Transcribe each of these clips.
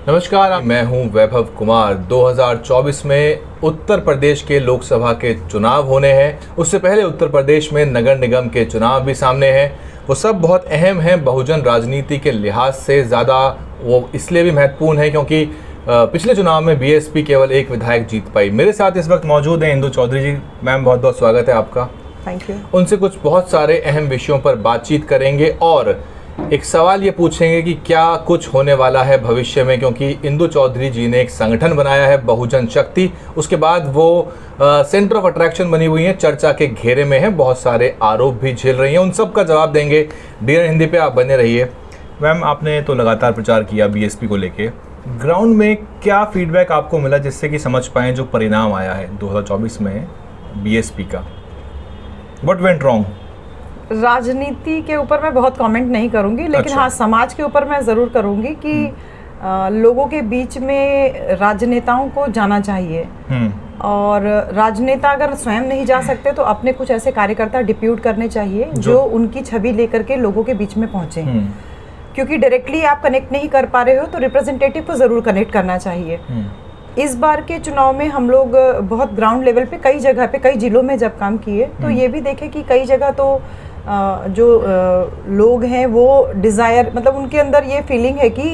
नमस्कार, मैं हूं वैभव कुमार। 2024 में उत्तर प्रदेश के लोकसभा के चुनाव होने हैं। उससे पहले उत्तर प्रदेश में नगर निगम के चुनाव भी सामने हैं। वो सब बहुत अहम हैं। बहुजन राजनीति के लिहाज से ज़्यादा वो इसलिए भी महत्वपूर्ण है क्योंकि पिछले चुनाव में बीएसपी केवल एक विधायक जीत पाई। मेरे साथ इस वक्त मौजूद हैं इंदु चौधरी जी। मैम, बहुत बहुत स्वागत है आपका। Thank you. उनसे कुछ बहुत सारे अहम विषयों पर बातचीत करेंगे और एक सवाल ये पूछेंगे कि क्या कुछ होने वाला है भविष्य में, क्योंकि इंदु चौधरी जी ने एक संगठन बनाया है बहुजन शक्ति। उसके बाद वो सेंटर ऑफ अट्रैक्शन बनी हुई हैं, चर्चा के घेरे में हैं, बहुत सारे आरोप भी झेल रही हैं। उन सब का जवाब देंगे। डियर हिंदी पे आप बने रहिए। मैम, आपने तो लगातार प्रचार किया बीएसपी को लेके। ग्राउंड में क्या फीडबैक आपको मिला जिससे कि समझ पाएँ जो परिणाम आया है 2024 में बीएसपी का? What went wrong? राजनीति के ऊपर मैं बहुत कमेंट नहीं करूंगी, लेकिन अच्छा। हाँ, समाज के ऊपर मैं ज़रूर करूंगी कि लोगों के बीच में राजनेताओं को जाना चाहिए। और राजनेता अगर स्वयं नहीं जा सकते तो अपने कुछ ऐसे कार्यकर्ता डिप्यूट करने चाहिए जो उनकी छवि लेकर के लोगों के बीच में पहुंचे। क्योंकि डायरेक्टली आप कनेक्ट नहीं कर पा रहे हो तो रिप्रेजेंटेटिव को ज़रूर कनेक्ट करना चाहिए। इस बार के चुनाव में हम लोग बहुत ग्राउंड लेवल पे कई जगह पे कई जिलों में जब काम किए तो ये भी देखे कि कई जगह तो जो लोग हैं वो डिज़ायर, मतलब उनके अंदर ये फीलिंग है कि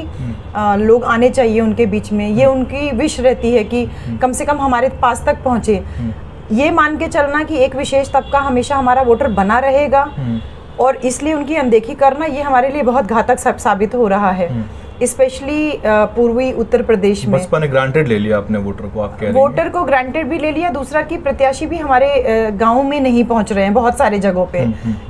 लोग आने चाहिए उनके बीच में। ये उनकी विश रहती है कि कम से कम हमारे पास तक पहुँचे। ये मान के चलना कि एक विशेष तबका हमेशा हमारा वोटर बना रहेगा और इसलिए उनकी अनदेखी करना, ये हमारे लिए बहुत घातक साबित हो रहा है, स्पेशली पूर्वी उत्तर प्रदेश में। बसपा ने ग्रांटेड ले लिया अपने वोटर को, आप कह रही हैं? वोटर को ग्रांटेड भी ले लिया। दूसरा कि प्रत्याशी भी हमारे गांव में नहीं पहुंच रहे हैं। बहुत सारे जगहों पे,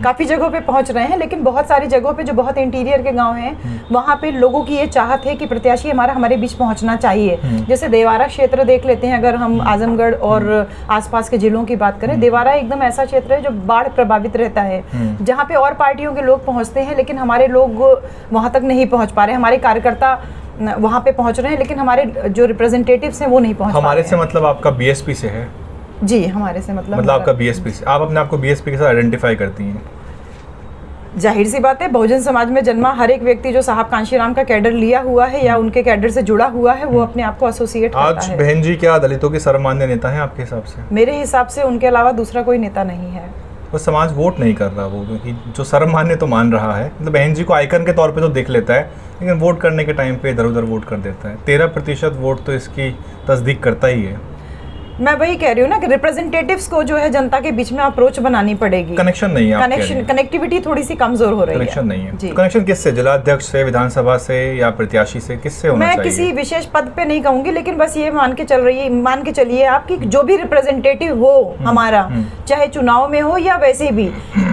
काफ़ी जगहों पे पहुंच रहे हैं, लेकिन बहुत सारी जगहों पे जो बहुत इंटीरियर के गांव हैं वहाँ पे लोगों की ये चाहत है कि प्रत्याशी हमारे बीच पहुँचना चाहिए। जैसे देवारा क्षेत्र देख लेते हैं, अगर हम आजमगढ़ और आसपास के जिलों की बात करें। देवारा एकदम ऐसा क्षेत्र है जो बाढ़ प्रभावित रहता है, जहाँ पे और पार्टियों के लोग पहुँचते हैं लेकिन हमारे लोग वहाँ तक नहीं पहुँच पा रहे। हमारे कार्यकर्ता वहाँ पे पहुँच रहे हैं लेकिन हमारे जो रिप्रेजेंटेटिव्स हैं वो नहीं पहुँच पा रहे हैं। हमारे से मतलब आपका बीएसपी से है? जी, हमारे से मतलब आपका बीएसपी से। आप अपने आप को बीएसपी के साथ आइडेंटिफाई करती हैं? जाहिर सी बात है, बहुजन समाज में जन्मा हर एक व्यक्ति जो साहब कांशीराम का कैडर लिया हुआ है या उनके कैडर से जुड़ा हुआ है वो अपने आप को एसोसिएट करता है। आज बहन जी क्या दलितों के सर्वमान्य नेता हैं आपके हिसाब से? मेरे हिसाब से उनके अलावा दूसरा कोई नेता नहीं है। वो समाज वोट नहीं कर रहा, वो क्योंकि जो सर्वमान्य तो मान रहा है, मतलब बहन जी को आइकन के तौर पे तो देख लेता है लेकिन वोट करने के टाइम पे इधर उधर वोट कर देता है। 13% वोट तो इसकी तस्दीक करता ही है। मैं वही कह रही हूँ ना कि रिप्रेजेंटेटिव्स को जो है जनता के बीच में अप्रोच बनानी पड़ेगी। कनेक्शन नहीं है, कनेक्टिविटी थोड़ी सी कमजोर हो रही है। कनेक्शन नहीं है। कनेक्शन किससे? जिलाध्यक्ष से, विधानसभा से या प्रत्याशी से? किससे होना चाहिए? मैं किसी विशेष पद पे नहीं कहूंगी, लेकिन बस ये मान के चलिए आप कि जो भी रिप्रेजेंटेटिव हो हमारा, चाहे चुनाव में हो या वैसे भी,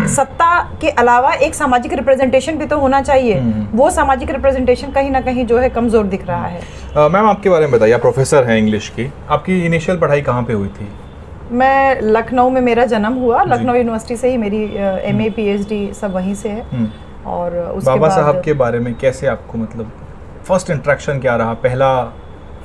सत्ता के अलावा एक सामाजिक रिप्रेजेंटेशन भी तो होना चाहिए। वो सामाजिक रिप्रेजेंटेशन कहीं ना कहीं जो है कमजोर दिख रहा है। मैम, आपके बारे में बताइए। आप प्रोफेसर हैं इंग्लिश की। आपकी इनिशियल पढ़ाई कहाँ पे हुई थी? मैं लखनऊ में मेरा जन्म हुआ। लखनऊ यूनिवर्सिटी से ही मेरी एमए पीएचडी सब वहीं से है। और उसके बाबा बाद साहब के बारे में कैसे आपको, मतलब फर्स्ट इंटरेक्शन क्या रहा?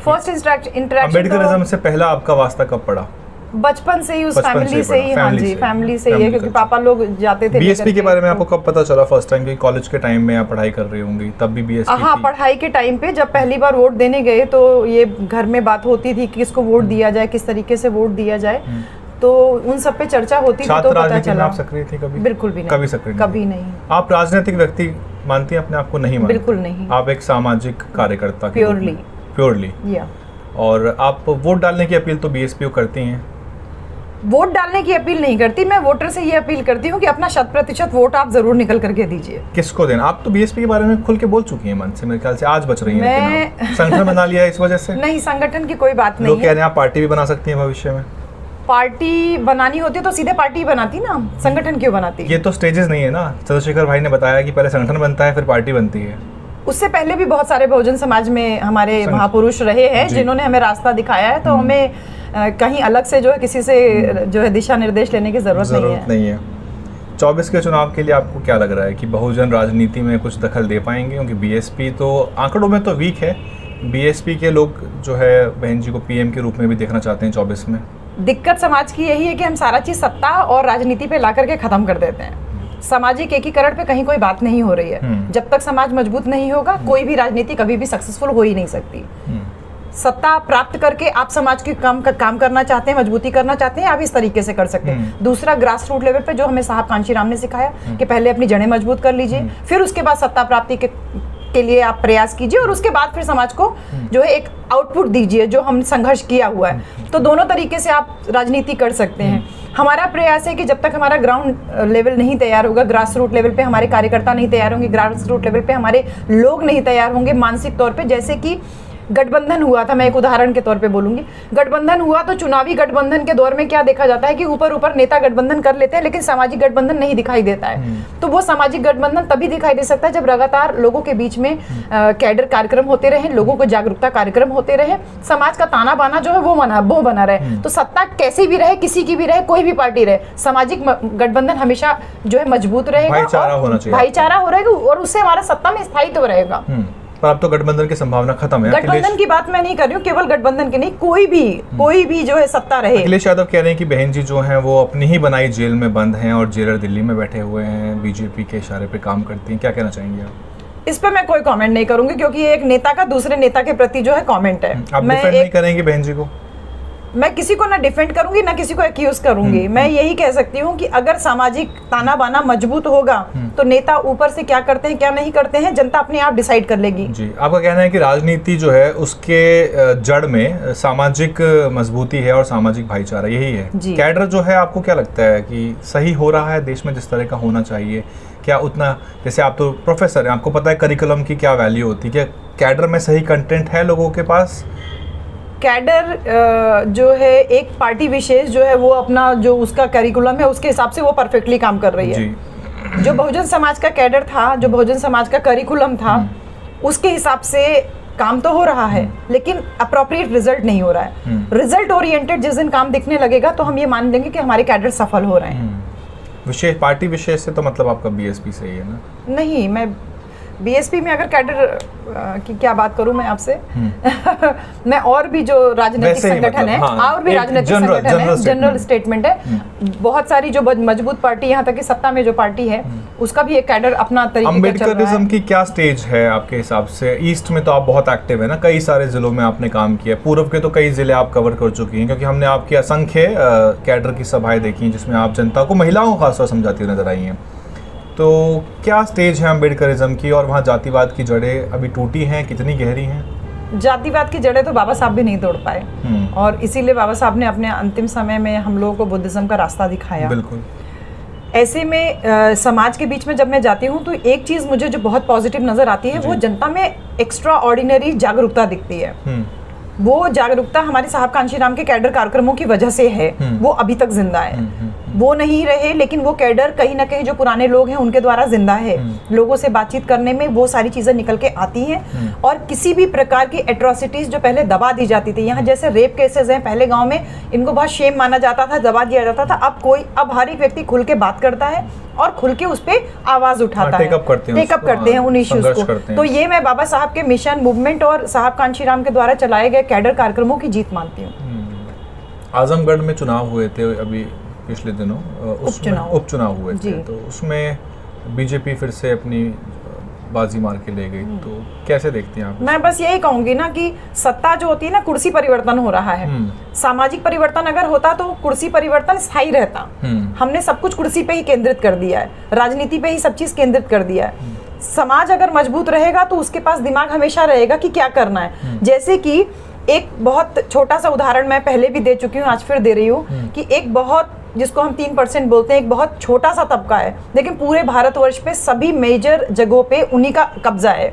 फर्स्ट इंटरेक्शन अम्बेडकरिज्म से पहला आपका वास्ता कब पड़ा? बचपन से ही, उस फैमिली से ही। हाँ जी, फैमिली से ही है, क्योंकि पापा लोग जाते थे। बीएसपी के बारे में आपको कब पता चला फर्स्ट टाइम? कि कॉलेज के टाइम में आप पढ़ाई कर रही होंगी, तब भी बीएसपी? हाँ, पढ़ाई के टाइम पे जब पहली बार वोट देने गए तो ये घर में बात होती थी कि किसको वोट दिया जाए, किस तरीके से वोट दिया जाए, तो उन सब पे चर्चा होती थी। तो पता चला। आप सक्रिय थी कभी? बिल्कुल भी नहीं। कभी सक्रिय? कभी नहीं। आप राजनीतिक व्यक्ति मानती हैं अपने आप को? नहीं मानती? बिल्कुल नहीं। आप एक सामाजिक कार्यकर्ता? प्योरली। और आप वोट डालने की अपील तो बीएसपी को करती हैं? वोट डालने की अपील नहीं करती, मैं वोटर से ये अपील करती हूँ कि अपना 100% वोट आप जरूर निकल करके दीजिए। किसको देना? आप तो बीएसपी के बारे में खुल के बोल चुकी हैं मन से, मेरे ख्याल से आज बच रही हैं। संगठन बना लिया है इस वजह से? नहीं, संगठन की कोई बात नहीं है। लोग कह रहे हैं आप पार्टी भी बना सकती हैं भविष्य में। पार्टी बनानी होती तो सीधे पार्टी बनाती ना, संगठन क्यों बनाती? ये तो स्टेजेस नहीं है ना। चंद्रशेखर भाई ने बताया कि पहले संगठन बनता है फिर पार्टी बनती है। उससे पहले भी बहुत सारे बहुजन समाज में हमारे महापुरुष रहे हैं जिन्होंने हमें रास्ता दिखाया है, तो हमें कहीं अलग से जो है किसी से जो है दिशा निर्देश लेने की जरूरत नहीं है। 24 के चुनाव के लिए आपको क्या लग रहा है कि बहुजन राजनीति में कुछ दखल दे पाएंगे? क्योंकि बीएसपी तो आंकड़ों में तो वीक है। बीएसपी के लोग जो है बहन जी को पीएम के रूप में भी देखना चाहते हैं 24 में। दिक्कत समाज की यही है कि हम सारा चीज़ सत्ता और राजनीति पे ला करके ख़त्म कर देते हैं। सामाजिक एकीकरण पे कहीं कोई बात नहीं हो रही है। जब तक समाज मजबूत नहीं होगा कोई भी राजनीति कभी भी सक्सेसफुल हो ही नहीं सकती। सत्ता प्राप्त करके आप समाज की काम करना चाहते हैं, मजबूती करना चाहते हैं, आप इस तरीके से कर सकते हैं। दूसरा, ग्रास रूट लेवल पे जो हमें साहब कांशीराम ने सिखाया कि पहले अपनी जड़ें मजबूत कर लीजिए, फिर उसके बाद सत्ता प्राप्ति के लिए आप प्रयास कीजिए, और उसके बाद फिर समाज को जो है एक आउटपुट दीजिए जो हमने संघर्ष किया हुआ है। तो दोनों तरीके से आप राजनीति कर सकते हैं। हमारा प्रयास है कि जब तक हमारा ग्राउंड लेवल नहीं तैयार होगा, ग्रास रूट लेवल पे हमारे कार्यकर्ता नहीं तैयार होंगे, ग्रास रूट लेवल पे हमारे लोग नहीं तैयार होंगे मानसिक तौर पे, जैसे कि गठबंधन हुआ था, मैं एक उदाहरण के तौर पे बोलूंगी। गठबंधन हुआ तो चुनावी गठबंधन के दौर में क्या देखा जाता है कि ऊपर ऊपर नेता गठबंधन कर लेते हैं, लेकिन सामाजिक गठबंधन नहीं दिखाई देता है। तो वो सामाजिक गठबंधन तभी दिखाई दे सकता है जब लगातार लोगों के बीच में कैडर कार्यक्रम होते रहे, लोगों को जागरूकता कार्यक्रम होते रहे, समाज का ताना बाना जो है वो बना रहे। तो सत्ता कैसी भी रहे, किसी की भी रहे, कोई भी पार्टी रहे, सामाजिक गठबंधन हमेशा जो है मजबूत रहेगा, भाईचारा होना चाहिए, भाईचारा हो रहेगा, और उससे हमारा सत्ता में स्थायित्व रहेगा। पर अब तो गठबंधन की संभावना खत्म है। गठबंधन की बात मैं नहीं कर रही हूँ, केवल गठबंधन की नहीं, कोई भी जो है सत्ता रहे। अखिलेश यादव कह रहे हैं कि बहन जी जो हैं वो अपनी ही बनाई जेल में बंद हैं और जेलर दिल्ली में बैठे हुए हैं, बीजेपी के इशारे पे काम करती हैं। क्या कहना चाहेंगे आप? इस पे मैं कोई कमेंट नहीं करूंगी, क्योंकि ये एक नेता का दूसरे नेता के प्रति जो है कमेंट है। आप डिफेंड नहीं करेंगे बहन जी को? मैं किसी को ना डिफेंड करूंगी ना किसी को एक्यूज करूंगी। मैं यही कह सकती हूँ कि अगर सामाजिक ताना बाना मजबूत होगा तो नेता ऊपर से क्या करते हैं क्या नहीं करते हैं जनता अपने आप डिसाइड कर लेगी। जी, आपका कहना है कि राजनीति जो है उसके जड़ में सामाजिक मजबूती है और सामाजिक भाईचारा, यही है। कैडर जो है, आपको क्या लगता है कि सही हो रहा है देश में जिस तरह का होना चाहिए? क्या उतना, जैसे आप तो प्रोफेसर हैं, आपको पता है करिकुलम की क्या वैल्यू होती है, क्या कैडर में सही कंटेंट है लोगों के पास? कैडर जो है एक पार्टी विशेष जो है वो अपना जो उसका करिकुलम है उसके हिसाब से वो परफेक्टली काम कर रही है। जो बहुजन समाज का कैडर था, जो बहुजन समाज का करिकुलम था, उसके हिसाब से काम तो हो रहा है, लेकिन अप्रोप्रिएट रिजल्ट नहीं हो रहा है। रिजल्ट ओरिएंटेड जिस दिन काम दिखने लगेगा तो हम ये मान लेंगे कि हमारे कैडर सफल हो रहे हैं। विशेष पार्टी विशेष से तो मतलब आपका बीएसपी से ही है ना? नहीं, मैं बीएसपी में अगर कैडर की क्या बात करूं मैं आपसे मैं और भी जो राजनीतिक संगठन है, और भी राजनीतिक संगठन है, जनरल स्टेटमेंट है, बहुत सारी जो मजबूत पार्टी, यहाँ तक कि सत्ता में जो पार्टी है उसका भी एक कैडर अपना तरीके का चल रहा है। अम्बेडकरिज्म की क्या स्टेज है आपके हिसाब से? ईस्ट में तो आप बहुत एक्टिव है ना, कई सारे जिलों में आपने काम किया, पूर्व के तो कई जिले आप कवर कर चुकी हैं, क्योंकि हमने आपकी असंख्य कैडर की सभाएं देखी जिसमें आप जनता को, महिलाओं को खासतौर समझाती हुई नजर आई हैं। तो क्या स्टेज है अम्बेडकरिज्म की, और वहाँ जातिवाद की जड़ें अभी टूटी हैं, कितनी गहरी हैं? जातिवाद की जड़ें तो बाबा साहब भी नहीं तोड़ पाए, और इसीलिए बाबा साहब ने अपने अंतिम समय में हम लोगों को बुद्धिज्म का रास्ता दिखाया। बिल्कुल। ऐसे में समाज के बीच में जब मैं जाती हूँ तो एक चीज़ मुझे जो बहुत पॉजिटिव नज़र आती है, वो जनता में एक्स्ट्रा ऑर्डिनरी जागरूकता दिखती है। वो जागरूकता हमारे साहब कांशीराम के कैडर कार्यक्रमों की वजह से है, वो अभी तक जिंदा है। वो नहीं रहे, लेकिन वो कैडर कहीं ना कहीं जो पुराने लोग हैं उनके द्वारा जिंदा है। लोगों से बातचीत करने में वो सारी चीजें निकल के आती हैं, और किसी भी प्रकार की एट्रोसिटीज जो पहले दबा दी जाती थी, यहाँ जैसे रेप केसेस हैं, पहले गांव में इनको बहुत शेम माना जाता था, दबा दिया जाता था। अब हर एक व्यक्ति खुल के बात करता है और खुल के उस पर आवाज उठाता है, टेकअप करते हैं उन इश्यूज को। तो ये मैं बाबा साहब के मिशन, मूवमेंट और साहब कांशीराम के द्वारा चलाए गए कैडर कार्यक्रमों की जीत मानती हूँ। आजमगढ़ में चुनाव हुए थे अभी पिछले दिनों, उपचुनाव हुए थे, तो उसमें बीजेपी फिर से अपनी बाजी मार के ले गई, तो कैसे देखती हैं आप? मैं बस यही कहूंगी ना कि सत्ता जो होती है ना, कुर्सी परिवर्तन हो रहा है। सामाजिक परिवर्तन अगर होता तो कुर्सी परिवर्तन स्थायी रहता। हमने सब कुछ कुर्सी पे ही केंद्रित कर दिया है, राजनीति पे ही सब चीज केंद्रित कर दिया है। समाज अगर मजबूत रहेगा तो उसके पास दिमाग हमेशा रहेगा कि क्या करना है। जैसे कि एक बहुत छोटा सा उदाहरण मैं पहले भी दे चुकी हूँ, आज फिर दे रही हूँ कि एक बहुत, जिसको हम 3% बोलते हैं, एक बहुत छोटा सा तबका है, लेकिन पूरे भारतवर्ष पे सभी मेजर जगहों पे उन्हीं का कब्जा है।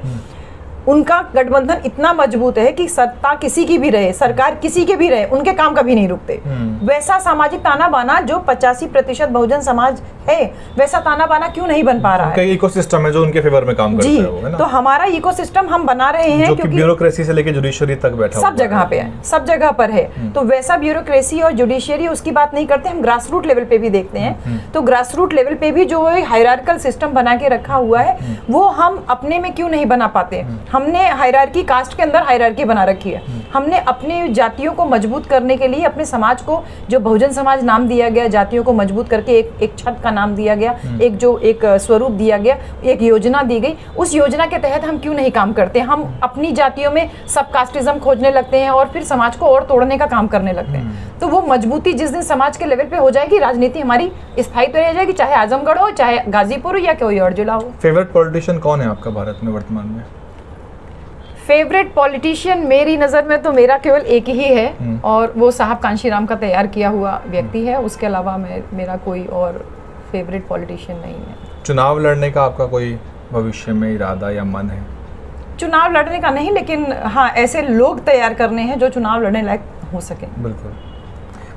उनका गठबंधन इतना मजबूत है कि सत्ता किसी की भी रहे, सरकार किसी के भी रहे, उनके काम कभी नहीं रुकते। वैसा सामाजिक ताना बाना जो 85% बहुजन समाज है, वैसा ताना बाना क्यों नहीं बन पा रहा है? इकोसिस्टम है जो उनके फेवर में काम करता है वो, है ना? तो हमारा इकोसिस्टम हम बना रहे हैं, क्योंकि ब्यूरोक्रेसी से लेकर जुडिशरी तक बैठा सब जगह पे है, सब जगह पर है। तो वैसा ब्यूरोक्रेसी और जुडिशरी उसकी बात नहीं करते, हम ग्रास रूट लेवल पे भी देखते हैं। तो ग्रास रूट लेवल पे भी जो हायरार्किकल सिस्टम बना के रखा हुआ है, वो हम अपने में क्यों नहीं बना पाते? हमने हायरार्की, कास्ट के अंदर हायरार्की बना रखी है, हमने अपने जातियों को मजबूत करने के लिए अपने समाज को, जो बहुजन समाज नाम दिया गया, जातियों को मजबूत करके एक छत का नाम दिया गया, एक स्वरूप दिया गया, एक योजना दी गई, उस योजना के तहत हम क्यों नहीं काम करते? हम अपनी जातियों में सब कास्टिज्म खोजने लगते हैं और फिर समाज को और तोड़ने का काम करने लगते हैं। तो वो मजबूती जिस दिन समाज के लेवल पे हो जाएगी, राजनीति हमारी स्थायी तो रह जाएगी, चाहे आजमगढ़ हो, चाहे गाजीपुर हो या कोई और जिला हो। फेवरेट पॉलिटिशियन कौन है आपका भारत में वर्तमान में? फेवरेट पॉलिटिशियन मेरी नज़र में तो मेरा केवल एक ही है और वो साहब कांशीराम का तैयार किया हुआ व्यक्ति है। उसके अलावा मेरा कोई और फेवरेट पॉलिटिशियन नहीं है। चुनाव लड़ने का आपका कोई भविष्य में इरादा या मन है? चुनाव लड़ने का नहीं, लेकिन हाँ ऐसे लोग तैयार करने हैं जो चुनाव लड़ने लायक हो सके। बिल्कुल।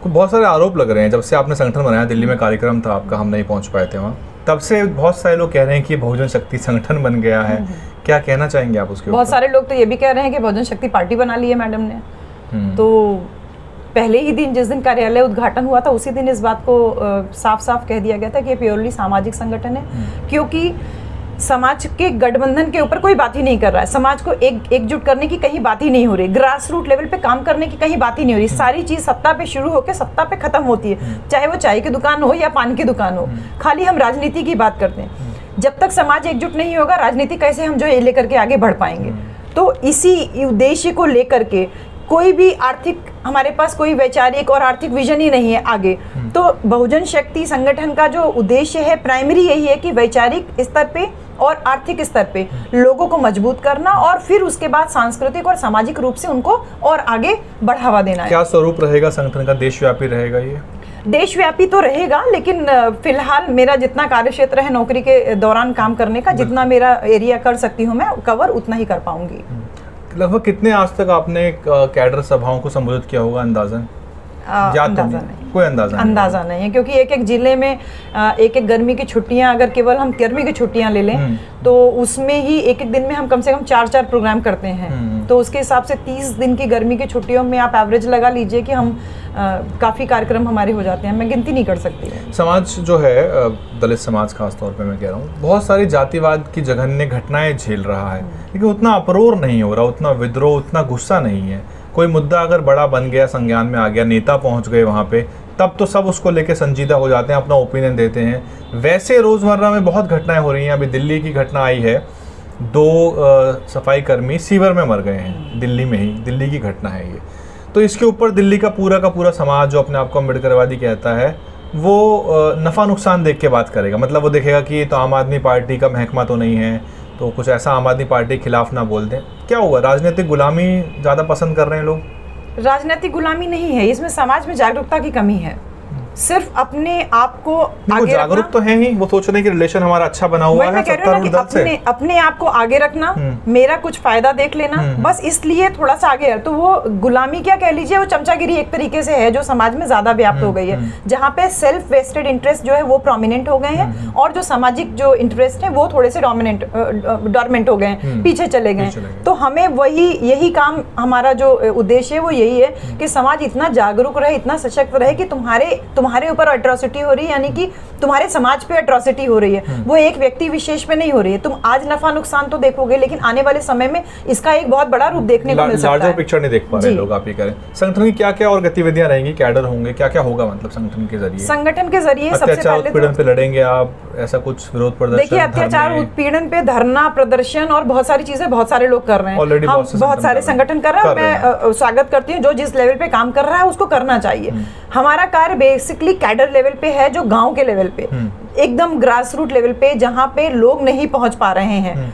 बहुत सारे आरोप लग रहे हैं, जब से आपने संगठन बनाया, दिल्ली में कार्यक्रम था आपका, हम नहीं पहुंच पाए थे वहाँ, तब से बहुत सारे लोग कह रहे हैं कि बहुजन शक्ति संगठन बन गया है। क्या कहना चाहेंगे आप उसके ऊपर? बहुत सारे लोग तो ये भी कह रहे हैं कि बहुजन शक्ति पार्टी बना ली है मैडम ने। तो पहले ही दिन, जिस दिन कार्यालय उद्घाटन हुआ था, उसी दिन इस बात को साफ साफ कह दिया गया था कि ये प्योरली सामाजिक संगठन है, क्योंकि समाज के गठबंधन के ऊपर कोई बात ही नहीं कर रहा है। समाज को एकजुट करने की कहीं बात ही नहीं हो रही, ग्रास रूट लेवल पे काम करने की कहीं बात ही नहीं हो रही। सारी चीज सत्ता पे शुरू होकर सत्ता पे खत्म होती है, चाहे वो चाय की दुकान हो या पान की दुकान हो। खाली हम राजनीति की बात करते हैं। जब तक समाज एकजुट नहीं होगा, राजनीति कैसे हम जो ये लेकर के आगे बढ़ पाएंगे? तो इसी उद्देश्य को लेकर के कोई भी आर्थिक, हमारे पास कोई वैचारिक और आर्थिक विजन ही नहीं है आगे। तो बहुजन शक्ति संगठन का जो उद्देश्य है, प्राइमरी यही है कि वैचारिक स्तर पे और आर्थिक स्तर पे लोगों को मजबूत करना और फिर उसके बाद सांस्कृतिक और सामाजिक रूप से उनको और आगे बढ़ावा देना है। क्या स्वरूप रहेगा संगठन का? देशव्यापी रहेगा ये? देशव्यापी तो रहेगा, लेकिन फिलहाल मेरा जितना कार्यक्षेत्र है नौकरी के दौरान काम करने का, जितना मेरा एरिया कर सकती हूँ मैं कवर, उतना ही कर पाऊंगी। लगभग कितने आज तक आपने कैडर सभाओं को संबोधित किया होगा अंदाजन? अंदाजा नहीं, कोई अंदाजा नहीं है, क्योंकि एक एक जिले में एक एक गर्मी की छुट्टियां, अगर केवल हम गर्मी की छुट्टियां ले लें तो उसमें ही एक एक दिन में हम कम से कम 4-4 प्रोग्राम करते हैं। तो उसके हिसाब से 30 दिन की गर्मी की छुट्टियों में आप एवरेज लगा लीजिए कि हम काफ़ी कार्यक्रम हमारे हो जाते हैं। मैं गिनती नहीं कर सकती। समाज जो है, दलित समाज खास तौर पे मैं कह रहा हूँ, बहुत सारी जातिवाद की जघन्य घटनाएं झेल रहा है, लेकिन उतना अपरोर नहीं हो रहा, उतना विद्रोह, उतना गुस्सा नहीं है। कोई मुद्दा अगर बड़ा बन गया, संज्ञान में आ गया, नेता पहुंच गए वहाँ पे, तब तो सब उसको लेके संजीदा हो जाते हैं, अपना ओपिनियन देते हैं। वैसे रोज़मर्रा में बहुत घटनाएं हो रही हैं। अभी दिल्ली की घटना आई है, 2 सफाई कर्मी सीवर में मर गए हैं, दिल्ली में ही, दिल्ली की घटना है ये। तो इसके ऊपर दिल्ली का पूरा समाज, जो अपने आप को अम्बेडकरवादी कहता है, वो नफ़ा नुकसान देख के बात करेगा। मतलब वो देखेगा कि ये तो आम आदमी पार्टी का महकमा तो नहीं है, तो कुछ ऐसा आम आदमी पार्टी के खिलाफ ना बोल दें। क्या हुआ, राजनीतिक गुलामी ज़्यादा पसंद कर रहे हैं लोग? राजनीतिक गुलामी नहीं है, इसमें समाज में जागरूकता की कमी है। सिर्फ अपने आप को आगे जागरूक तो है ही, वो सोच रहे हैं कि रिलेशन हमारा अच्छा बना हुआ है, अपने आप को आगे रखना, मेरा कुछ फायदा देख लेना, बस इसलिए थोड़ा सा आगे। तो वो गुलामी क्या कह लीजिए, वो चमचागिरी एक तरीके से है जो समाज में ज्यादा व्याप्त हो गई है, जहाँ पे सेल्फ वेस्टेड इंटरेस्ट जो है वो प्रोमिनेंट हो गए हैं और जो सामाजिक जो इंटरेस्ट है वो थोड़े से डोरमेंट हो गए हैं, पीछे चले गए। तो हमें यही काम, हमारा जो उद्देश्य है वो यही है कि समाज इतना जागरूक रहे, इतना सशक्त रहे कि तुम्हारे ऊपर अट्रॉसिटी हो रही है, यानी कि तुम्हारे समाज पे अट्रॉसिटी हो रही है, वो एक व्यक्ति विशेष पे नहीं हो रही है। तुम आज नफा नुकसान तो देखोगे, लेकिन आने वाले समय में इसका एक बहुत बड़ा रूप देखने को मिल सकता है। लार्जर पिक्चर नहीं देख पा रहे लोग, आप ये करें। संगठन की क्या-क्या और गतिविधियां रहेंगी, कैडर होंगे, क्या-क्या होगा मतलब संगठन के जरिए? संगठन के जरिए सबसे पहले उत्पीड़न पे लड़ेंगे आप, ऐसा कुछ विरोध प्रदर्शन? देखिए, अत्याचार उत्पीड़न पे धरना प्रदर्शन और बहुत सारी चीजें बहुत सारे लोग कर रहे हैं, बहुत सारे संगठन कर रहे हैं। मैं स्वागत करती हूँ, जो जिस लेवल पे काम कर रहा है उसको करना चाहिए। हमारा कार्य बेसिकली कैडर लेवल पे है, जो गांव के लेवल पे, एकदम ग्रास रूट लेवल पे, जहां पे लोग नहीं पहुंच पा रहे हैं।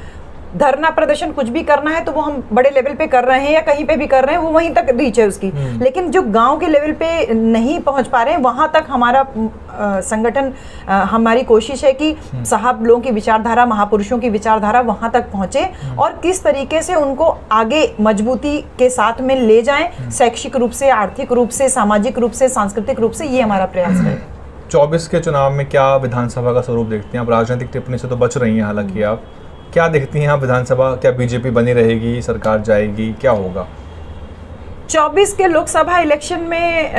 धरना प्रदर्शन कुछ भी करना है तो वो हम बड़े लेवल पे कर रहे हैं या कहीं पे भी कर रहे हैं, वो वहीं तक रीच है उसकी। लेकिन जो गांव के लेवल पे नहीं पहुंच पा रहे हैं, वहां तक हमारा संगठन, हमारी कोशिश है कि साहब लोगों की विचारधारा, महापुरुषों की विचारधारा वहां तक पहुंचे और किस तरीके से उनको आगे मजबूती के साथ में ले जाएं, शैक्षिक रूप से, आर्थिक रूप से, सामाजिक रूप से, सांस्कृतिक रूप से, ये हमारा प्रयास है। 24 के चुनाव में क्या विधानसभा का स्वरूप देखते हैं आप? राजनीतिक टिप्पणी से तो बच रही हैं हालांकि आप, क्या देखती हैं आप विधानसभा? क्या बीजेपी बनी रहेगी, सरकार जाएगी, क्या होगा? 24 के लोकसभा इलेक्शन में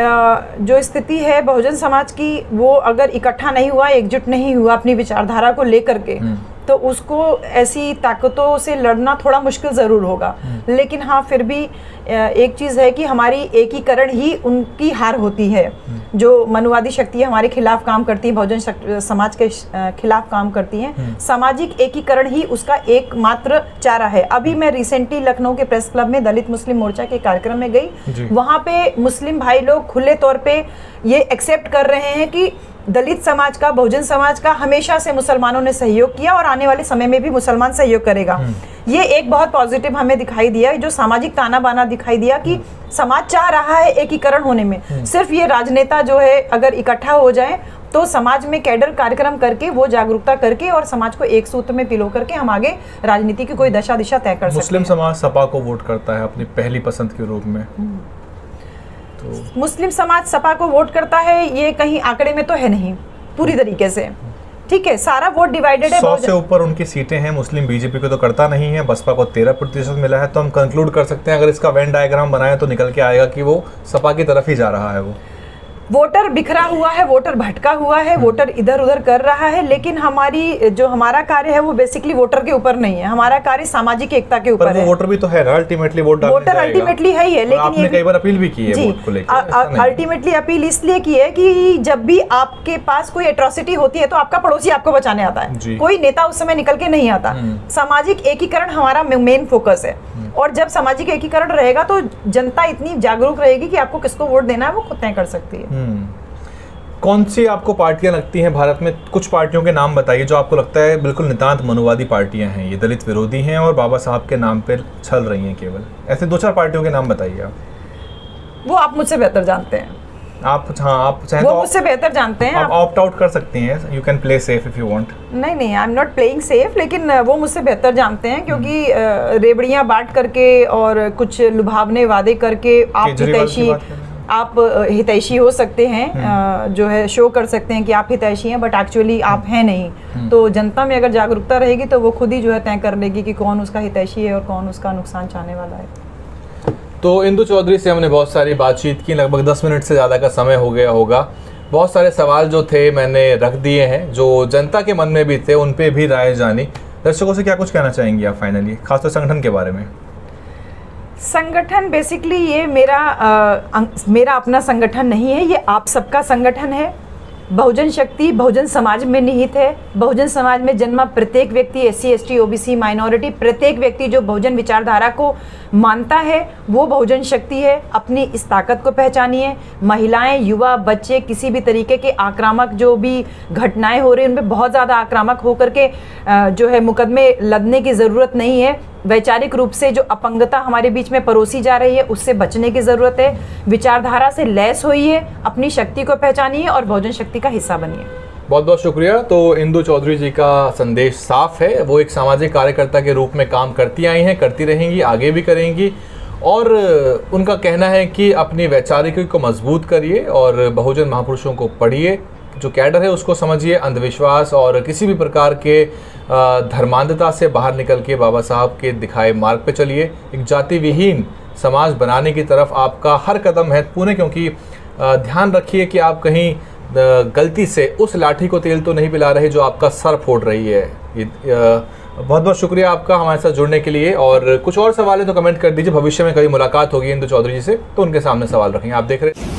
जो स्थिति है बहुजन समाज की, वो अगर इकट्ठा नहीं हुआ, एकजुट नहीं हुआ अपनी विचारधारा को लेकर के, तो उसको ऐसी ताकतों से लड़ना थोड़ा मुश्किल ज़रूर होगा। लेकिन हाँ, फिर भी एक चीज़ है कि हमारी एकीकरण ही उनकी हार होती है। जो मनुवादी शक्ति हमारे खिलाफ काम करती है, बहुजन समाज के खिलाफ काम करती हैं, सामाजिक एकीकरण ही उसका एकमात्र चारा है। अभी मैं रिसेंटली लखनऊ के प्रेस क्लब में दलित मुस्लिम मोर्चा के कार्यक्रम में गई। वहाँ पे मुस्लिम भाई लोग खुले तौर पे ये एक्सेप्ट कर रहे हैं कि दलित समाज का, बहुजन समाज का हमेशा से मुसलमानों ने सहयोग किया और आने वाले समय में भी मुसलमान सहयोग करेगा। ये एक बहुत पॉजिटिव हमें दिखाई दिया, जो सामाजिक ताना बाना दिखाई दिया कि समाज चाह रहा है एकीकरण होने में। सिर्फ ये राजनेता जो है अगर इकट्ठा हो जाए तो समाज में कैडर कार्यक्रम करके, वो जागरूकता करके और समाज को एक सूत्र में पिलो करके हम आगे राजनीति की कोई दशा दिशा तय कर सकते हैं। मुस्लिम समाज सपा को वोट करता है अपनी पहली पसंद के रूप में। तो मुस्लिम समाज सपा को वोट करता है, ये कहीं आंकड़े में तो है नहीं पूरी तरीके से, ठीक है। सारा वोट डिवाइडेड है। 100 से ऊपर उनकी सीटें हैं, मुस्लिम बीजेपी को तो करता नहीं है, बसपा को 13% मिला है। तो हम कंक्लूड कर सकते हैं, अगर इसका वेन डायग्राम बनाए तो निकल के आएगा कि वो सपा की तरफ ही जा रहा है। वो वोटर बिखरा हुआ है, वोटर भटका हुआ है, वोटर इधर उधर कर रहा है, लेकिन हमारा कार्य है वो बेसिकली वोटर के ऊपर नहीं है, हमारा कार्य सामाजिक एकता के ऊपर है। वोटर भी तो है ना, अल्टीमेटली वोट डालने वोटर अल्टीमेटली है ही है, लेकिन आपने कई बार अपील भी की है वोट को लेकर। अल्टीमेटली अपील इसलिए की है कि जब भी आपके पास कोई एट्रोसिटी होती है तो आपका पड़ोसी आपको बचाने आता है, कोई नेता उस समय निकल के नहीं आता। सामाजिक एकीकरण हमारा मेन फोकस है, और जब सामाजिक एकीकरण रहेगा तो जनता इतनी जागरूक रहेगी कि आपको किसको वोट देना है वो खुद तय कर सकती है। कौन सी आपको पार्टियां लगती हैं भारत में? कुछ पार्टियों के नाम बताइए जो आपको लगता है बिल्कुल नितांत मनुवादी पार्टियां हैं, ये दलित विरोधी हैं और बाबा साहब के नाम पे छल रही हैं केवल। ऐसे 2-4 पार्टियों के नाम बताइए आप। वो आप मुझसे बेहतर जानते हैं। आप चाहें वो तो मुझसे बेहतर जानते हैं। आप ऑप्ट आउट कर सकती हैं, you can play safe if you want. नहीं, I am not playing safe, लेकिन वो मुझसे बेहतर जानते हैं, क्योंकि रेवड़ियां बांट करके और कुछ लुभावने वादे करके आप हितैषी हो सकते हैं, जो है शो कर सकते हैं कि आप हितैषी हैं, बट एक्चुअली आप हैं नहीं। तो जनता में अगर जागरूकता रहेगी तो वो खुद ही जो है तय कर लेगी कि कौन उसका हितैषी है और कौन उसका नुकसान चाहने वाला है। तो इंदु चौधरी से हमने बहुत सारी बातचीत की, लगभग 10 मिनट से ज़्यादा का समय हो गया होगा। बहुत सारे सवाल जो थे मैंने रख दिए हैं, जो जनता के मन में भी थे, उन पे भी राय जानी। दर्शकों से क्या कुछ कहना चाहेंगी आप फाइनली, खासतौर संगठन के बारे में? संगठन बेसिकली ये मेरा अपना संगठन नहीं है, ये आप सबका संगठन है। बहुजन शक्ति बहुजन समाज में निहित है। बहुजन समाज में जन्मा प्रत्येक व्यक्ति, SC ST OBC माइनॉरिटी, प्रत्येक व्यक्ति जो बहुजन विचारधारा को मानता है वो बहुजन शक्ति है। अपनी इस ताकत को पहचानिए। महिलाएं, युवा, बच्चे, किसी भी तरीके के आक्रामक जो भी घटनाएं हो रही हैं उनमें बहुत ज़्यादा आक्रामक होकर के जो है मुकदमे लदने की ज़रूरत नहीं है। वैचारिक रूप से जो अपंगता हमारे बीच में परोसी जा रही है उससे बचने की ज़रूरत है। विचारधारा से लैस होइए, अपनी शक्ति को पहचानिए और बहुजन शक्ति का हिस्सा बनिए। बहुत बहुत शुक्रिया। तो इंदु चौधरी जी का संदेश साफ है, वो एक सामाजिक कार्यकर्ता के रूप में काम करती आई हैं, करती रहेंगी, आगे भी करेंगी। और उनका कहना है कि अपनी वैचारिकी को मजबूत करिए और बहुजन महापुरुषों को पढ़िए, जो कैडर है उसको समझिए, अंधविश्वास और किसी भी प्रकार के धर्मांधता से बाहर निकल के बाबा साहब के दिखाए मार्ग पे चलिए। एक जाति विहीन समाज बनाने की तरफ आपका हर कदम महत्वपूर्ण है, क्योंकि ध्यान रखिए कि आप कहीं गलती से उस लाठी को तेल तो नहीं पिला रहे जो आपका सर फोड़ रही है। बहुत बहुत शुक्रिया आपका हमारे साथ जुड़ने के लिए। और कुछ और सवाल है तो कमेंट कर दीजिए। भविष्य में कभी मुलाकात होगी इंदु चौधरी जी से तो उनके सामने सवाल रखेंगे। आप देख रहे हैं